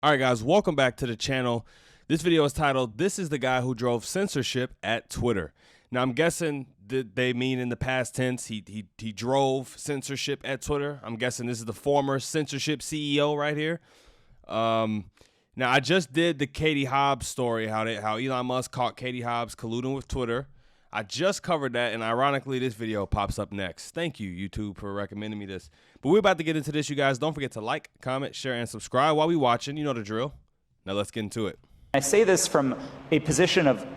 All right, guys, welcome back to the channel. This video is titled, "This is the guy who drove censorship at Twitter." Now, I'm guessing that they mean in the past tense. He drove censorship at Twitter. I'm guessing this is the former censorship CEO right here. Now, I just did the Katie Hobbs story, how Elon Musk caught Katie Hobbs colluding with Twitter. I just covered that, and ironically, this video pops up next. Thank you, YouTube, for recommending me this. But we're about to get into this, you guys. Don't forget to like, comment, share, and subscribe while we're watching. You know the drill. Now let's get into it. I say this from a position of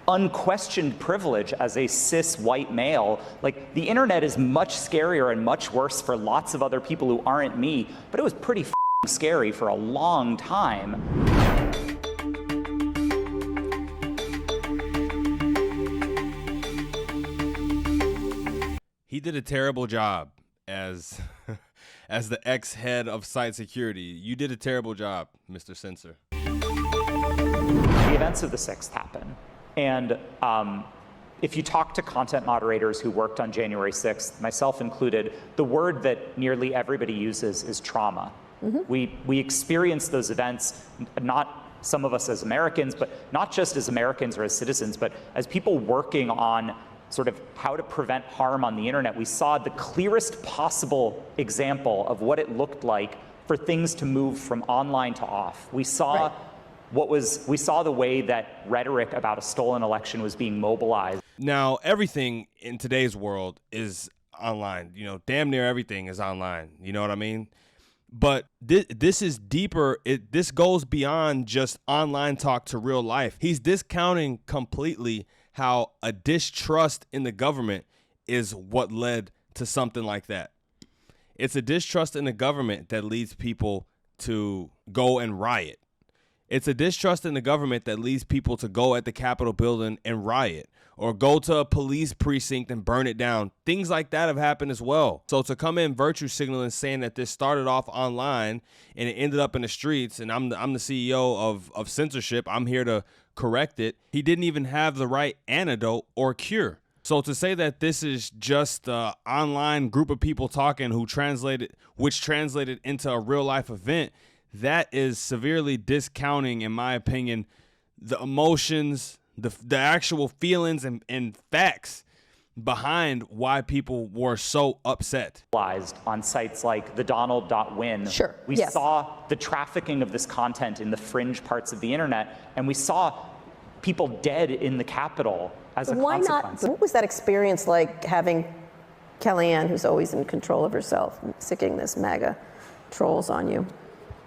unquestioned privilege as a cis white male. Like, the internet is much scarier and much worse for lots of other people who aren't me, but it was pretty scary for a long time. He did a terrible job as as the ex-head of site security. You did a terrible job, Mr. Censor. The events of the 6th happen. And if you talk to content moderators who worked on January 6th, myself included, the word that nearly everybody uses is trauma. We experienced those events, not some of us as Americans, but not just as Americans or as citizens, but as people working on sort of how to prevent harm on the internet. We saw the clearest possible example of what it looked like for things to move from online to off. We saw we saw the way that rhetoric about a stolen election was being mobilized. Now, everything in today's world is online. You know, damn near everything is online. You know what I mean? But this is deeper. This goes beyond just online talk to real life. He's discounting completely how a distrust in the government is what led to something like that. It's a distrust in the government that leads people to go and riot. It's a distrust in the government that leads people to go at the Capitol building and riot, or go to a police precinct and burn it down. Things like that have happened as well. So to come in virtue signaling, saying that this started off online and it ended up in the streets, and I'm the CEO of censorship, I'm here to correct it. He didn't even have the right antidote or cure. So to say that this is just an online group of people talking which translated into a real life event, that is severely discounting, in my opinion, the emotions, the actual feelings and facts behind why people were so upset. On sites like thedonald.win, we saw the trafficking of this content in the fringe parts of the internet, and we saw people dead in the Capitol as a consequence. What was that experience like, having Kellyanne, who's always in control of herself, sticking this MAGA trolls on you?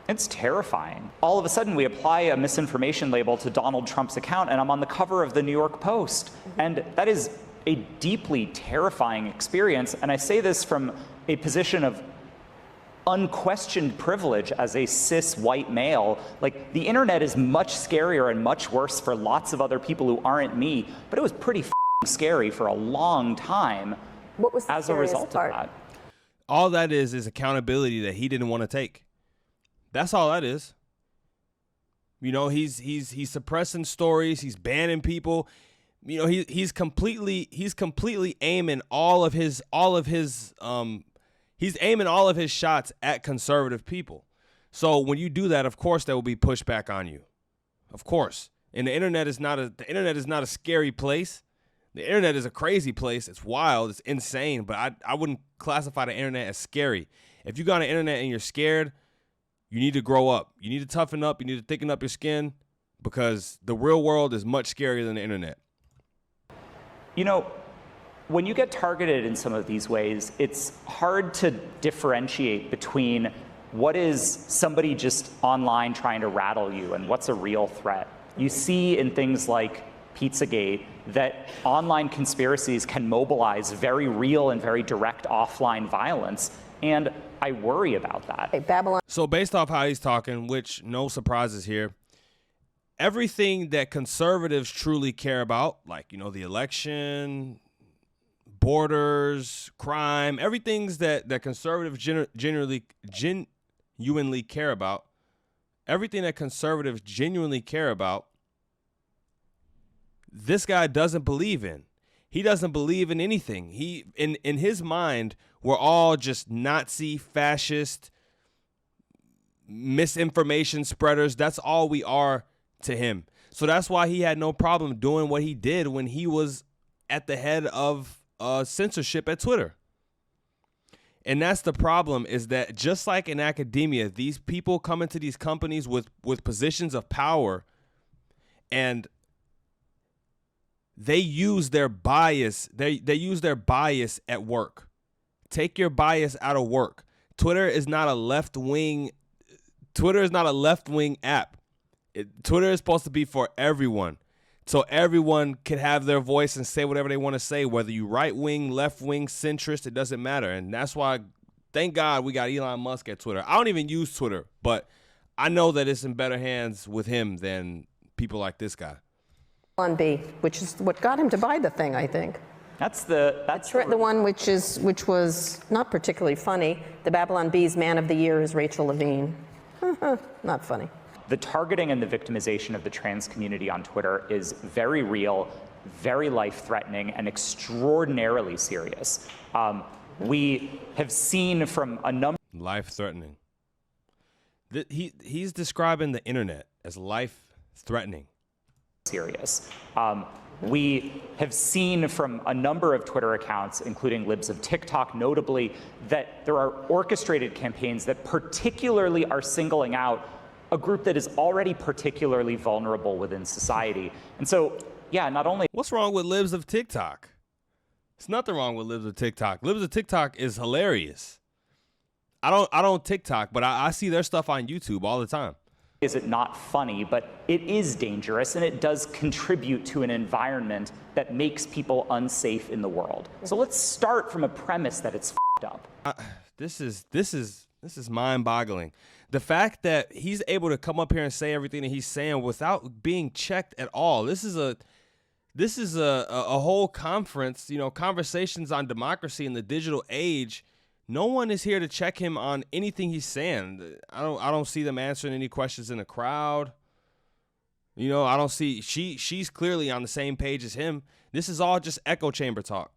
It's terrifying. All of a sudden, we apply a misinformation label to Donald Trump's account, and I'm on the cover of the New York Post. And that is a deeply terrifying experience. And I say this from a position of unquestioned privilege as a cis white male. Like, the internet is much scarier and much worse for lots of other people who aren't me, but it was pretty scary for a long time. What was the as a result part? of that? All that is accountability that he didn't want to take. That's all that is. You know, he's suppressing stories. He's banning people. You know, he's completely aiming he's aiming all of his shots at conservative people. So when you do that, of course, there will be pushback on you. Of course. And the internet is not a scary place. The internet is a crazy place. It's wild. It's insane. But I wouldn't classify the internet as scary. If you got on the internet and you're scared, you need to grow up. You need to toughen up. You need to thicken up your skin, because the real world is much scarier than the internet. You know, when you get targeted in some of these ways, it's hard to differentiate between what is somebody just online trying to rattle you and what's a real threat. You see in things like Pizzagate that online conspiracies can mobilize very real and very direct offline violence. And I worry about that. Hey, Babylon. So based off how he's talking, which no surprises here, everything that conservatives truly care about, like, you know, the election, borders, crime, everything's that conservatives genuinely care about, everything that conservatives genuinely care about, this guy doesn't believe in. He doesn't believe in anything. He, in his mind, we're all just Nazi, fascist, misinformation spreaders. That's all we are to him. So that's why he had no problem doing what he did when he was at the head of censorship at Twitter. And that's the problem, is that just like in academia, these people come into these companies with positions of power, and they use their bias. They use their bias at work. Take your bias out of work. Twitter is not a left-wing app. Twitter is supposed to be for everyone. So everyone can have their voice and say whatever they want to say, whether you right-wing, left-wing, centrist, it doesn't matter. And that's why, thank God, we got Elon Musk at Twitter. I don't even use Twitter, but I know that it's in better hands with him than people like this guy. On B, which is what got him to buy the thing, I think. That's the one which was not particularly funny. The Babylon Bee's Man of the Year is Rachel Levine. Not funny. The targeting and the victimization of the trans community on Twitter is very real, very life-threatening, and extraordinarily serious. We have seen from a number... Life-threatening. He's describing the internet as life-threatening. Serious. We have seen from a number of Twitter accounts, including libs of TikTok notably, that there are orchestrated campaigns that particularly are singling out a group that is already particularly vulnerable within society. And so, yeah, not only... What's wrong with libs of TikTok? There's nothing wrong with libs of TikTok. Libs of TikTok is hilarious. I don't TikTok, but I see their stuff on YouTube all the time. Is it not funny, but it is dangerous, and it does contribute to an environment that makes people unsafe in the world. So let's start from a premise that it's f***ed up. This is mind-boggling. The fact that he's able to come up here and say everything that he's saying without being checked at all. This is a whole conference, conversations on democracy in the digital age. No one is here to check him on anything he's saying. I don't see them answering any questions in the crowd. I don't see she's clearly on the same page as him. This is all just echo chamber talk.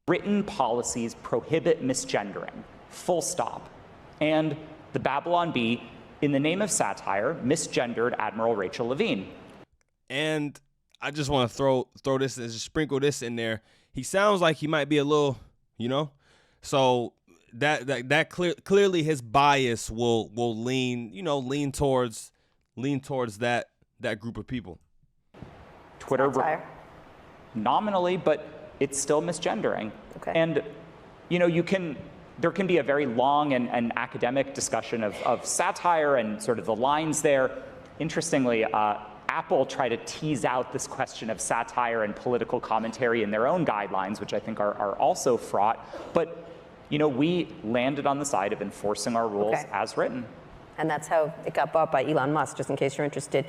Written policies prohibit misgendering, full stop. And the Babylon Bee, in the name of satire, misgendered Admiral Rachel Levine. And I just want to throw this and just sprinkle this in there. He sounds like he might be a little, so that clearly his bias will lean towards that group of people. Twitter nominally, but it's still misgendering. Okay. And there can be a very long and academic discussion of satire and sort of the lines there. Interestingly, Apple tried to tease out this question of satire and political commentary in their own guidelines, which I think are also fraught. But, we landed on the side of enforcing our rules as written. And that's how it got bought by Elon Musk, just in case you're interested.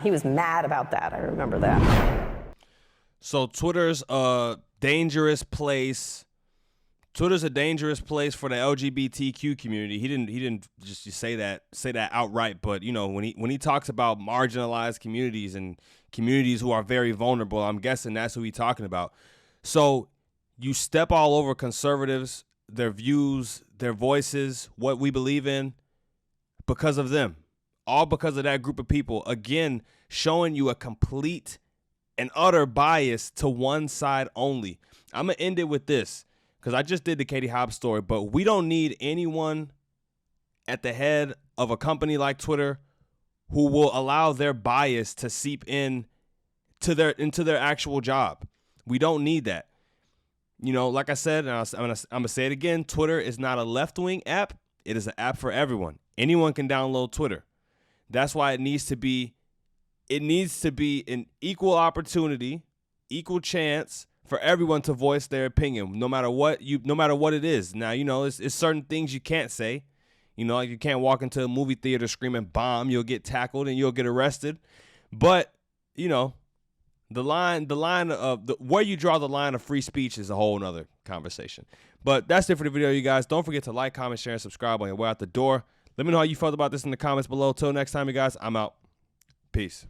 He was mad about that. I remember that. So Twitter's a dangerous place. Twitter's a dangerous place for the LGBTQ community. He didn't just say that outright, but when he talks about marginalized communities and communities who are very vulnerable, I'm guessing that's who he's talking about. So you step all over conservatives, their views, their voices, what we believe in, because of them, all because of that group of people. Again, showing you a complete and utter bias to one side only. I'm gonna end it with this, because I just did the Katie Hobbs story, but we don't need anyone at the head of a company like Twitter who will allow their bias to seep into their actual job. We don't need that. Like I said, and I'm gonna say it again, Twitter is not a left-wing app. It is an app for everyone. Anyone can download Twitter. That's why it needs to be an equal opportunity, equal chance for everyone to voice their opinion, no matter what it is. Now, it's certain things you can't say. Like you can't walk into a movie theater screaming bomb. You'll get tackled and you'll get arrested. But, the line of where you draw the line of free speech is a whole nother conversation. But that's it for the video, you guys. Don't forget to like, comment, share, and subscribe on your way out the door. Let me know how you felt about this in the comments below. Till next time, you guys, I'm out. Peace.